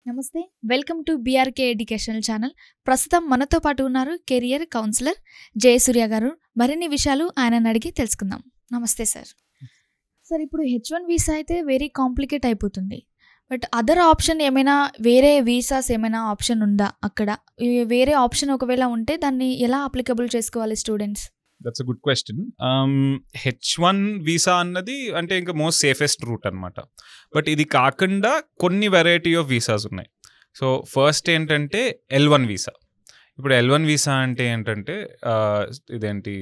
నమస్తే, welcome to BRK educational channel. ప్రస్తుతం మనతో పాటు ఉన్నారు కెరియర్ కౌన్సిలర్ జయసూర్య గారు. మరిన్ని విషయాలు ఆయనను అడిగి తెలుసుకుందాం. నమస్తే సార్. సార్, ఇప్పుడు H1 వీసా అయితే వెరీ కాంప్లికేట్ అయిపోతుంది. బట్ అదర్ ఆప్షన్ ఏమైనా, వేరే వీసాస్ ఏమైనా ఆప్షన్ ఉందా అక్కడ? వేరే ఆప్షన్ ఒకవేళ ఉంటే దాన్ని ఎలా అప్లికబుల్ చేసుకోవాలి students? That's a good question. H1 visa అన్నది అంటే ఇంకా మోస్ట్ సేఫెస్ట్ రూట్ అనమాట. బట్ ఇది కాకుండా కొన్ని వెరైటీ ఆఫ్ వీసాస్ ఉన్నాయి. సో ఫస్ట్ ఏంటంటే L1 వీసా. ఇప్పుడు L1 వీసా అంటే ఏంటంటే ఇదేంటి,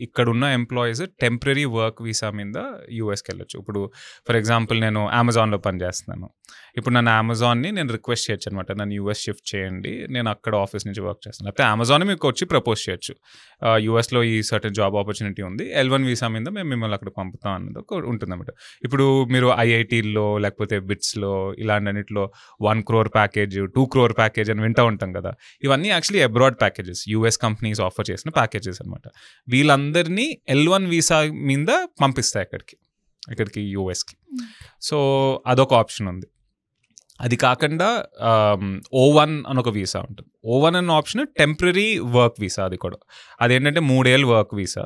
ఇక్కడున్న ఎంప్లాయీస్ టెంపరీ వర్క్ వీసా మీద యూఎస్కి వెళ్ళొచ్చు. ఇప్పుడు ఫర్ ఎగ్జాంపుల్ నేను అమెజాన్లో పనిచేస్తున్నాను. ఇప్పుడు నన్ను అమెజాన్ని నేను రిక్వెస్ట్ చేయొచ్చు అనమాట, నన్ను యూఎస్ షిఫ్ట్ చేయండి, నేను అక్కడ ఆఫీస్ నుంచి వర్క్ చేస్తాను. లేకపోతే అమెజాన్ మీకు వచ్చి ప్రపోజ్ చేయొచ్చు, యూఎస్లో ఈ సర్టన్ జాబ్ ఆపర్చునిటీ ఉంది, L1 వీసా మీద మేము మిమ్మల్ని అక్కడ పంపుతాం అన్నది ఒక ఉంటుంది అనమాట. ఇప్పుడు మీరు ఐఐటీల్లో లేకపోతే బిట్స్లో ఇలాంటిలో 1 crore ప్యాకేజ్, 2 crore ప్యాకేజ్ అని వింటూ ఉంటాం కదా. ఇవన్నీ actually abroad packages, US companies offer చేసిన ప్యాకేజెస్ అనమాట. వీళ్ళందరినీ L1 వీసా మీద పంపిస్తాయి ఇక్కడికి యూఎస్కి. సో అదొక ఆప్షన్ ఉంది. అది కాకుండా O1 అని ఒక వీసా ఉంటుంది. O1 అన్న ఆప్షన్ టెంపరీ వర్క్ వీసా. అది కూడా అదేంటంటే 3 ఏళ్ళు వర్క్ వీసా,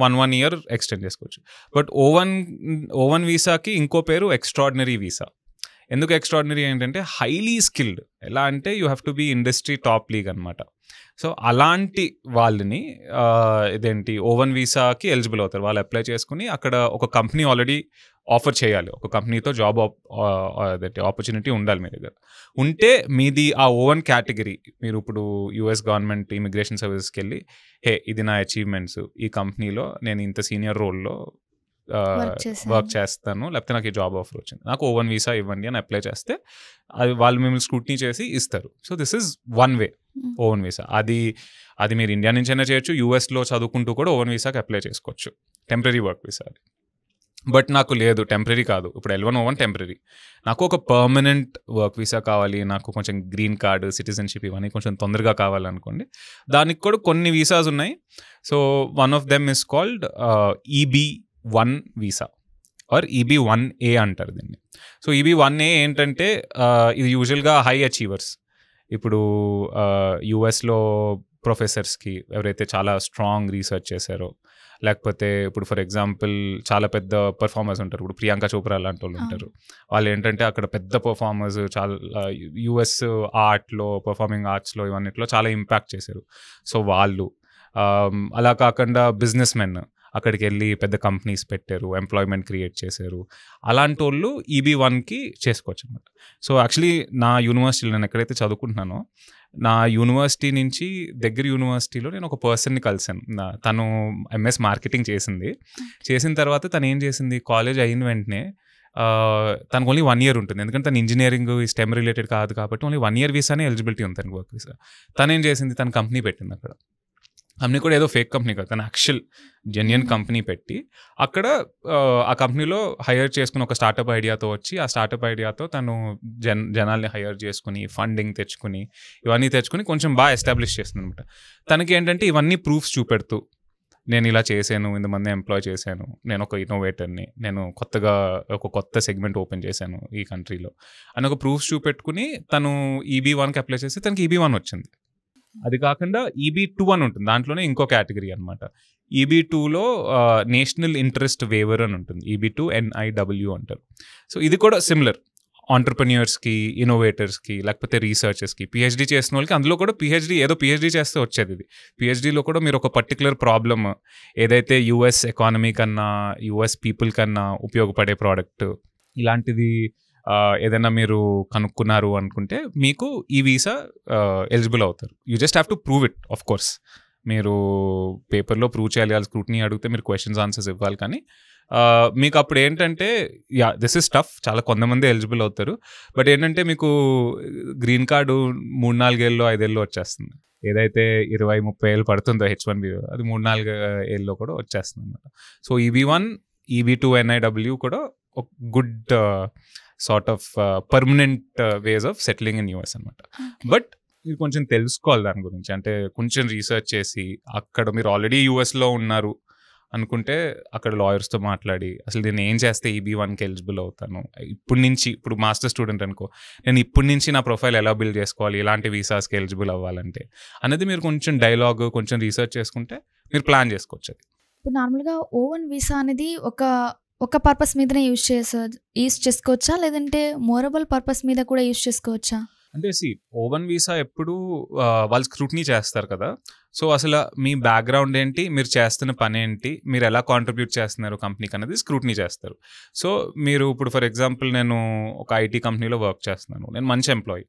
1 year ఎక్స్టెండ్ చేసుకోవచ్చు. బట్ O1 వీసాకి ఇంకో పేరు ఎక్స్ట్రాడినరీ వీసా. ఎందుకు ఎక్స్ట్రాడినరీ ఏంటంటే హైలీ స్కిల్డ్. ఎలా అంటే you have to be industry top league అనమాట. సో అలాంటి వాళ్ళని ఇదేంటి O1 వీసాకి ఎలిజిబుల్ అవుతారు. వాళ్ళు అప్లై చేసుకుని అక్కడ ఒక కంపెనీ ఆల్రెడీ ఆఫర్ చేయాలి, ఒక కంపెనీతో జాబ్ ఆపర్చునిటీ ఉండాలి మీ దగ్గర. ఉంటే మీది ఆ O1 కేటగిరీ, మీరు ఇప్పుడు యూఎస్ గవర్నమెంట్ ఇమిగ్రేషన్ సర్వీసెస్కి వెళ్ళి, హే ఇది నా అచీవ్మెంట్స్, ఈ కంపెనీలో నేను ఇంత సీనియర్ రోల్లో వర్క్ చేస్తాను, లేకపోతే నాకు ఈ జాబ్ ఆఫర్ వచ్చింది, నాకు O1 వీసా ఇవ్వండి అని అప్లై చేస్తే అది వాళ్ళు మిమ్మల్ని స్క్రూటినీ చేసి ఇస్తారు. So this is one way O1 visa. అది మీరు ఇండియా నుంచి అయినా చేయొచ్చు, యూఎస్లో చదువుకుంటూ కూడా O1 వీసాకి అప్లై చేసుకోవచ్చు, టెంపరీ వర్క్ వీసా అది. బట్ నాకు లేదు, టెంపరీ కాదు, ఇప్పుడు L1 O1 టెంపరీ, నాకు ఒక పర్మనెంట్ వర్క్ వీసా కావాలి, నాకు కొంచెం గ్రీన్ కార్డ్, సిటిజన్షిప్ ఇవన్నీ కొంచెం తొందరగా కావాలనుకోండి, దానికి కూడా కొన్ని వీసాస్ ఉన్నాయి. So one of them is called EB1 visa or EB1A అంటారు దీన్ని. సో EB1A ఏంటంటే ఇది యూజువల్గా హై అచీవర్స్, ఇప్పుడు యూఎస్లో ప్రొఫెసర్స్కి ఎవరైతే చాలా స్ట్రాంగ్ రీసెర్చ్ చేశారో, లేకపోతే ఇప్పుడు ఫర్ ఎగ్జాంపుల్ చాలా పెద్ద పర్ఫార్మర్స్ ఉంటారు, ఇప్పుడు ప్రియాంక చోప్రా లాంటి వాళ్ళు ఉంటారు. వాళ్ళు ఏంటంటే అక్కడ పెద్ద పర్ఫార్మర్స్, చాలా యూఎస్ ఆర్ట్లో, పర్ఫార్మింగ్ ఆర్ట్స్లో ఇవన్నిట్లో చాలా ఇంపాక్ట్ చేశారు. సో వాళ్ళు అలా కాకుండా బిజినెస్ మెన్ అక్కడికి వెళ్ళి పెద్ద కంపెనీస్ పెట్టారు, ఎంప్లాయ్మెంట్ క్రియేట్ చేశారు. అలాంటి వాళ్ళు EB1కి చేసుకోవచ్చు అనమాట. సో యాక్చువల్లీ నా యూనివర్సిటీలో, నేను ఎక్కడైతే చదువుకుంటున్నానో నా యూనివర్సిటీ నుంచి దగ్గర యూనివర్సిటీలో నేను ఒక పర్సన్ని కలిసాను. తను MS మార్కెటింగ్ చేసిన తర్వాత తను ఏం చేసింది, కాలేజ్ అయిన వెంటనే తనకు ఓన్లీ 1 year ఉంటుంది, ఎందుకంటే తను ఇంజనీరింగ్ స్టెమ్ రిలేటెడ్ కాదు కాబట్టి ఓన్లీ 1 year వీసానే ఎలిజిబిలిటీ ఉంది తనకు, వర్క్ వీసా. తను ఏం చేసింది, తన కంపెనీ పెట్టింది అక్కడ. కంపెనీ కూడా ఏదో ఫేక్ కంపెనీ కాదు, తను యాక్చువల్ జెన్యున్ కంపెనీ పెట్టి అక్కడ ఆ కంపెనీలో హైర్ చేసుకుని ఒక స్టార్టప్ ఐడియాతో వచ్చి, ఆ స్టార్టప్ ఐడియాతో తను జనాల్ని హైర్ చేసుకుని ఫండింగ్ తెచ్చుకుని ఇవన్నీ తెచ్చుకుని కొంచెం బాగా ఎస్టాబ్లిష్ చేస్తుంది అనమాట. తనకి ఏంటంటే ఇవన్నీ ప్రూఫ్స్ చూపెడుతూ, నేను ఇలా చేశాను, ఇంతమంది ఎంప్లాయ్ చేశాను, నేను ఒక ఇన్నోవేటర్ని, నేను కొత్తగా ఒక కొత్త సెగ్మెంట్ ఓపెన్ చేశాను ఈ కంట్రీలో అని ఒక ప్రూఫ్స్ చూపెట్టుకుని తను EB1కి అప్లై చేసి తనకి EB1 వచ్చింది. అది కాకుండా EB2 అని ఉంటుంది, దాంట్లోనే ఇంకో కేటగిరీ అనమాట. EB2లో నేషనల్ ఇంట్రెస్ట్ వేవర్ అని ఉంటుంది, EB2 NIW అంటారు. సో ఇది కూడా సిమిలర్, ఆంటర్ప్రెన్యూర్స్కి, ఇన్నోవేటర్స్కి, లేకపోతే రీసెర్చర్స్కి, PhD చేసిన వాళ్ళకి. అందులో కూడా PhD చేస్తే వచ్చేది ఇది. PhDలో కూడా మీరు ఒక పర్టికులర్ ప్రాబ్లమ్ ఏదైతే యూఎస్ ఎకానమీ కన్నా, యూఎస్ పీపుల్ కన్నా ఉపయోగపడే ప్రోడక్ట్ ఇలాంటిది ఏదైనా మీరు కనుక్కున్నారు అనుకుంటే మీకు ఈ వీసా ఎలిజిబుల్ అవుతారు. You just have to prove it. Of course మీరు పేపర్లో ప్రూవ్ చేయాలి, వాళ్ళు స్క్రూటినీ అడిగితే మీరు క్వశ్చన్స్ ఆన్సర్స్ ఇవ్వాలి. కానీ మీకు అప్పుడు ఏంటంటే దిస్ ఇస్ టఫ్, చాలా కొంతమంది ఎలిజిబుల్ అవుతారు. బట్ ఏంటంటే మీకు గ్రీన్ కార్డు 3-4 ఏళ్ళు 5 ఏళ్ళు వచ్చేస్తుంది. ఏదైతే 20-30 ఏళ్ళు పడుతుందో H1 అది 3-4 ఏళ్ళలో కూడా వచ్చేస్తుంది అనమాట. సో EB1, EB2, NIW కూడా ఒక good sort of permanent ways of settling in US అనమాట. బట్ మీరు కొంచెం తెలుసుకోవాలి దాని గురించి, అంటే కొంచెం రీసెర్చ్ చేసి, అక్కడ మీరు ఆల్రెడీ యూఎస్లో ఉన్నారు అనుకుంటే అక్కడ లాయర్స్తో మాట్లాడి అసలు నేను ఏం చేస్తే EB1కి ఎలిజిబుల్ అవుతాను, ఇప్పుడు మాస్టర్ స్టూడెంట్ అనుకో, నేను ఇప్పటి నుంచి నా ప్రొఫైల్ ఎలా బిల్డ్ చేసుకోవాలి, ఇలాంటి వీసాస్కి ఎలిజిబుల్ అవ్వాలంటే అనేది మీరు కొంచెం డైలాగ్ కొంచెం రీసెర్చ్ చేసుకుంటే మీరు ప్లాన్ చేసుకోవచ్చు. అది ఇప్పుడు నార్మల్గా O1 వీసా అనేది ఒక పర్పస్ మీదనే యూస్ చేసుకోవచ్చా, లేదంటే మోరబుల్ పర్పస్ మీద కూడా యూస్ చేసుకోవచ్చా? అంటే O1 వీసా ఎప్పుడు వాళ్ళు స్క్రూటినీ చేస్తారు కదా. సో అసలు మీ బ్యాక్గ్రౌండ్ ఏంటి, మీరు చేస్తున్న పని ఏంటి, మీరు ఎలా కాంట్రిబ్యూట్ చేస్తున్నారు కంపెనీకి అనేది స్క్రూటినీ చేస్తారు. సో మీరు ఇప్పుడు ఫర్ ఎగ్జాంపుల్ నేను ఒక IT కంపెనీలో వర్క్ చేస్తున్నాను, నేను మంచి ఎంప్లాయీ,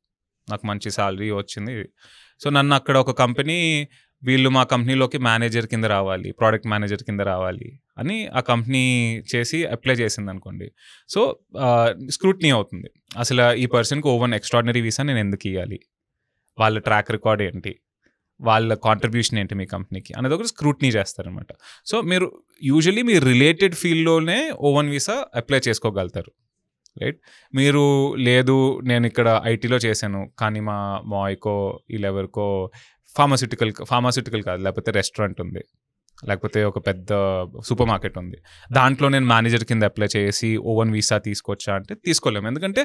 నాకు మంచి శాలరీ వచ్చింది. సో నన్ను అక్కడ ఒక కంపెనీ వీళ్ళు మా కంపెనీలోకి మేనేజర్ కింద రావాలి, ప్రోడక్ట్ మేనేజర్ కింద రావాలి అని ఆ కంపెనీ చేసి అప్లై చేసింది అనుకోండి. సో స్క్రూటినీ అవుతుంది, అసలు ఈ పర్సన్కి O1 ఎక్స్ట్రాడినరీ వీసా నేను ఎందుకు ఇవ్వాలి, వాళ్ళ ట్రాక్ రికార్డ్ ఏంటి, వాళ్ళ కాంట్రిబ్యూషన్ ఏంటి మీ కంపెనీకి అనేది ఒకటి స్క్రూటినీ చేస్తారనమాట. సో మీరు యూజువలీ మీరు రిలేటెడ్ ఫీల్డ్లోనే O1 వీసా అప్లై చేసుకోగలుగుతారు, రైట్. మీరు లేదు నేను ఇక్కడ ఐటీలో చేశాను కానీ మా మాయ్కో వీళ్ళెవరికో ఫార్మాస్యూటికల్ కాదు, లేకపోతే రెస్టారెంట్ ఉంది, లేకపోతే ఒక పెద్ద సూపర్ మార్కెట్ ఉంది, దాంట్లో నేను మేనేజర్ కింద అప్లై చేసి O1 వీసా తీసుకొచ్చా అంటే తీసుకోలేము, ఎందుకంటే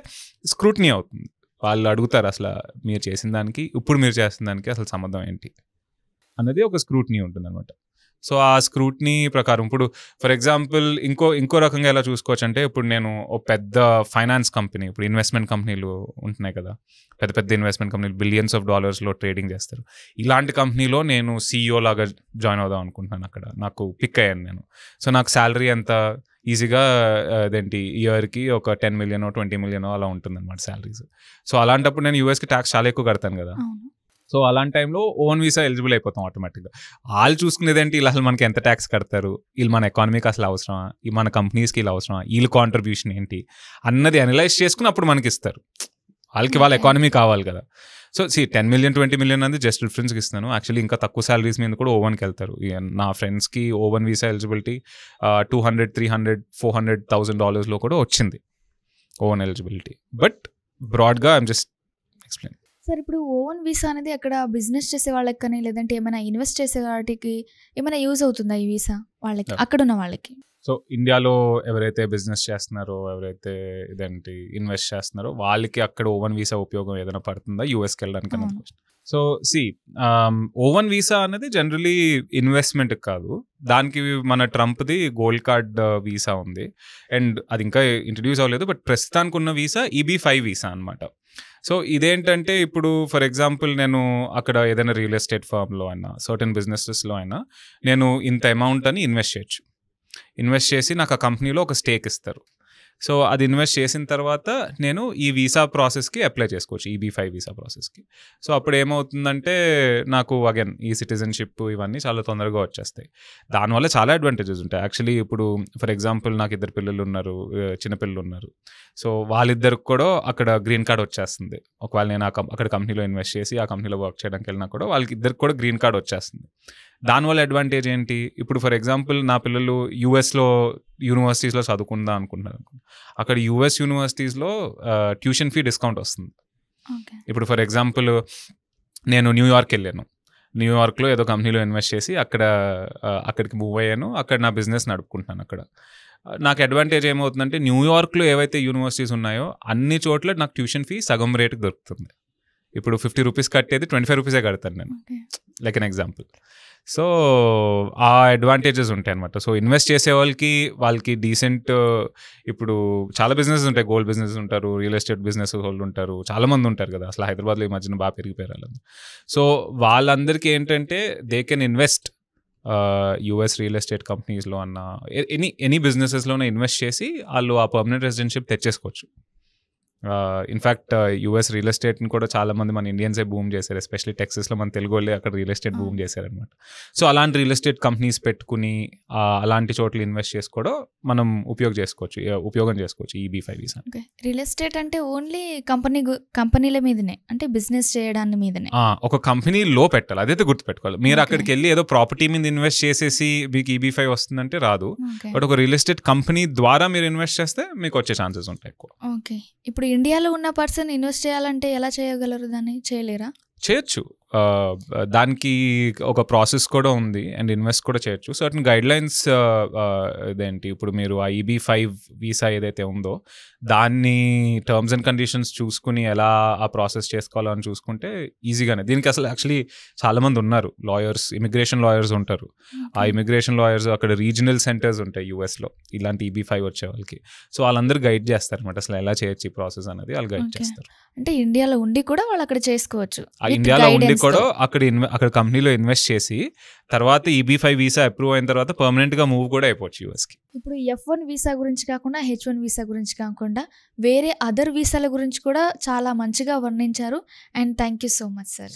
స్క్రూటినీ అవుతుంది. వాళ్ళు అడుగుతారు అసలు మీరు చేసిన దానికి ఇప్పుడు మీరు చేసిన దానికి అసలు సంబంధం ఏంటి అన్నది ఒక స్క్రూటినీ ఉంటుంది అనమాట. సో ఆ స్క్రూటినీ ప్రకారం ఇప్పుడు ఫర్ ఎగ్జాంపుల్ ఇంకో రకంగా ఎలా చూసుకోవచ్చు అంటే, ఇప్పుడు నేను ఒక పెద్ద ఫైనాన్స్ కంపెనీ, ఇప్పుడు ఇన్వెస్ట్మెంట్ కంపెనీలు ఉంటున్నాయి కదా, పెద్ద ఇన్వెస్ట్మెంట్ కంపెనీలు బిలియన్స్ ఆఫ్ డాలర్స్లో ట్రేడింగ్ చేస్తారు. ఇలాంటి కంపెనీలో నేను CEO లాగా జాయిన్ అవుదాం అనుకుంటున్నాను, అక్కడ నాకు పిక్ అయ్యాను నేను. సో నాకు శాలరీ ఎంత ఈజీగా అదేంటి ఇయర్కి ఒక 10 million 20 million అలా ఉంటుంది అనమాట శాలరీస్. సో అలాంటప్పుడు నేను USకి ట్యాక్స్ చాలా ఎక్కువ కడతాను కదా. సో అలాంటి టైంలో O1 వీసా ఎలిజిబుల్ అయిపోతాం ఆటోమేటిక్గా. వాళ్ళు చూసుకునేది ఏంటి, వీళ్ళు అసలు మనకి ఎంత ట్యాక్స్ కడతారు, వీళ్ళు మన ఎకానమీకి అసలు అవసరమా, మన కంపెనీస్కి వీళ్ళు అవసరమా, వీళ్ళ కాంట్రిబ్యూషన్ ఏంటి అన్నది అనలైజ్ చేసుకుని అప్పుడు మనకి ఇస్తారు. వాళ్ళ ఎకానమీ కావాలి కదా. సో 10 million 20 million అనేది జస్ట్ రిఫరెన్స్కి ఇస్తున్నాను. యాక్చువల్లీ ఇంకా తక్కువ శాలరీస్ మీద కూడా O1కి వెళ్తారు. నా ఫ్రెండ్స్కి O1 వీసా ఎలిజిబిలిటీ $200, $300, $400,000 కూడా వచ్చింది O1 ఎలిజిబిలిటీ. బట్ బ్రాడ్గా ఐఎమ్ జస్ట్ ఎక్స్ప్లెయిన్. సార్ ఇప్పుడు O1 వీసా అనేది అక్కడ బిజినెస్ చేసే వాళ్ళకి కానీ లేదంటే ఏమైనా ఇన్వెస్ట్ చేసే వాటికి ఏమైనా యూజ్ అవుతుందా ఈ వీసా వాళ్ళకి, అక్కడ ఉన్న వాళ్ళకి? సో ఇండియాలో ఎవరైతే బిజినెస్ చేస్తున్నారో, ఎవరైతే ఇదేంటి ఇన్వెస్ట్ చేస్తున్నారో వాళ్ళకి అక్కడ O1 వీసా ఉపయోగం ఏదైనా పడుతుందా USకి వెళ్ళడానికి అన్నది క్వశ్చన్. సో O1 వీసా అనేది జనరలీ ఇన్వెస్ట్మెంట్ కాదు, దానికి మన ట్రంప్ది గోల్డ్ కార్డ్ వీసా ఉంది అండ్ అది ఇంకా ఇంట్రడ్యూస్ అవ్వలేదు. బట్ ప్రస్తుతానికి ఉన్న వీసా EB5 వీసా అనమాట. సో ఇదేంటంటే ఇప్పుడు ఫర్ ఎగ్జాంపుల్ నేను అక్కడ ఏదైనా రియల్ ఎస్టేట్ ఫర్మ్లో అయినా సర్టెన్ బిజినెసెస్లో అయినా నేను ఇంత అమౌంట్ అని ఇన్వెస్ట్ చేయొచ్చు. ఇన్వెస్ట్ చేసి నాకు ఆ కంపెనీలో ఒక స్టేక్ ఇస్తారు. సో అది ఇన్వెస్ట్ చేసిన తర్వాత నేను ఈ వీసా ప్రాసెస్కి అప్లై చేసుకోవచ్చు, EB5 వీసా ప్రాసెస్కి. సో అప్పుడు ఏమవుతుందంటే నాకు అగైన్ ఈ సిటిజన్షిప్ ఇవన్నీ చాలా తొందరగా వచ్చేస్తాయి. దానివల్ల చాలా అడ్వాంటేజెస్ ఉంటాయి. యాక్చువల్లీ ఇప్పుడు ఫర్ ఎగ్జాంపుల్ నాకు 2 పిల్లలు ఉన్నారు, చిన్నపిల్లలు ఉన్నారు. సో వాళ్ళిద్దరికి కూడా అక్కడ గ్రీన్ కార్డ్ వచ్చేస్తుంది. ఒకవేళ నేను అక్కడ కంపెనీలో ఇన్వెస్ట్ చేసి ఆ కంపెనీలో వర్క్ చేయడానికి వెళ్ళినా కూడా వాళ్ళకి ఇద్దరికి కూడా గ్రీన్ కార్డ్ వచ్చేస్తుంది. దానివల్ల అడ్వాంటేజ్ ఏంటి, ఇప్పుడు ఫర్ ఎగ్జాంపుల్ నా పిల్లలు యూఎస్లో యూనివర్సిటీస్లో చదువుకుందాం అనుకుంటున్నారు, అక్కడ US యూనివర్సిటీస్లో ట్యూషన్ ఫీ డిస్కౌంట్ వస్తుంది. ఇప్పుడు ఫర్ ఎగ్జాంపుల్ నేను న్యూయార్క్ వెళ్ళాను, న్యూయార్క్లో ఏదో కంపెనీలో ఇన్వెస్ట్ చేసి అక్కడికి మూవ్ అయ్యాను, అక్కడ నా బిజినెస్ నడుపుకుంటున్నాను. అక్కడ నాకు అడ్వాంటేజ్ ఏమవుతుందంటే న్యూయార్క్లో ఏవైతే యూనివర్సిటీస్ ఉన్నాయో అన్ని చోట్ల నాకు ట్యూషన్ ఫీ సగం రేటుకి దొరుకుతుంది. ఇప్పుడు $50 కట్టేది $25 కడతాను నేను, లైక్ అన్ ఎగ్జాంపుల్. సో ఆ అడ్వాంటేజెస్ ఉంటాయి అనమాట. సో ఇన్వెస్ట్ చేసే వాళ్ళకి డీసెంట్, ఇప్పుడు చాలా బిజినెస్ ఉంటాయి, గోల్డ్ బిజినెస్ ఉంటారు, రియల్ ఎస్టేట్ బిజినెస్ వాళ్ళు ఉంటారు, చాలామంది ఉంటారు కదా. అసలు హైదరాబాద్లో ఈ మధ్యన బాగా పెరిగిపోయారు వాళ్ళందరూ. సో వాళ్ళందరికీ ఏంటంటే they can invest US real estate కంపెనీస్లో అన్న ఎనీ బిజినెసెస్లోనే ఇన్వెస్ట్ చేసి వాళ్ళు ఆ పర్మనెంట్ రెసిడెన్షిప్ తెచ్చేసుకోవచ్చు. ఇన్ఫ్యాక్ట్ US రియల్ ఎస్టేట్ని కూడా చాలామంది మన ఇండియన్సే బూమ్ చేశారు, ఎస్పెషల్లీ టెక్సస్లో మన తెలుగు వాళ్ళే అక్కడ రియల్ ఎస్టేట్ బూమ్ చేశారనమాట. సో అలాంటి రియల్ ఎస్టేట్ కంపెనీస్ పెట్టుకుని అలాంటి చోట్ల ఇన్వెస్ట్ చేసి కూడా మనం ఉపయోగం చేసుకోవచ్చు EB5 వీసా. రియల్ ఎస్టేట్ అంటే ఓన్లీ కంపెనీల మీదనే, అంటే బిజినెస్ చేయడాన్ని మీదనే ఒక కంపెనీలో పెట్టాలి, అదైతే గుర్తుపెట్టుకోవాలి. మీరు అక్కడికి వెళ్ళి ఏదో ప్రాపర్టీ మీద ఇన్వెస్ట్ చేసేసి మీకు EB5 వస్తుందంటే రాదు. బట్ ఒక రియల్ ఎస్టేట్ కంపెనీ ద్వారా మీరు ఇన్వెస్ట్ చేస్తే మీకు వచ్చే ఛాన్సెస్ ఉంటాయి ఎక్కువ. ఓకే, ఇప్పుడు ఇండియాలో ఉన్న పర్సన్ ఇన్వెస్ట్ చేయాలంటే ఎలా చేయగలరు, దాన్ని చేయలేరా? చేయొచ్చు. దానికి ఒక ప్రాసెస్ కూడా ఉంది అండ్ ఇన్వెస్ట్ కూడా చేయొచ్చు. సర్టన్ గైడ్ లైన్స్ ఇదేంటి ఇప్పుడు మీరు ఆ EB-5 వీసా ఏదైతే ఉందో దాన్ని టర్మ్స్ అండ్ కండిషన్స్ చూసుకుని ఎలా ఆ ప్రాసెస్ చేసుకోవాలో అని చూసుకుంటే ఈజీగానే. దీనికి అసలు యాక్చువల్లీ చాలామంది ఉన్నారు లాయర్స్, ఇమిగ్రేషన్ లాయర్స్ ఉంటారు. ఆ ఇమిగ్రేషన్ లాయర్స్ అక్కడ రీజనల్ సెంటర్స్ ఉంటాయి యూఎస్లో ఇలాంటి EB-5 వచ్చే వాళ్ళకి. సో వాళ్ళందరూ గైడ్ చేస్తారు అనమాట అసలు ఎలా చేయొచ్చు ఈ ప్రాసెస్ అనేది వాళ్ళు గైడ్ చేస్తారు. అంటే ఇండియాలో ఉండి కూడా వాళ్ళు అక్కడ చేసుకోవచ్చు. ఇండియాలో ఉండి కూడా అక్కడ కంపెనీలో ఇన్వెస్ట్ చేసి తర్వాత EB-5 వీసా అప్రూవ్ అయిన తర్వాత పర్మనెంట్ గా మూవ్ కూడా అయిపోవచ్చు యూఎస్కి. ఇప్పుడు F1 వీసా గురించి కాకుండా H1 వీసా గురించి కాకుండా వేరే అదర్ వీసాల గురించి కూడా చాలా మంచిగా వర్ణించారు. And thank you so much sir.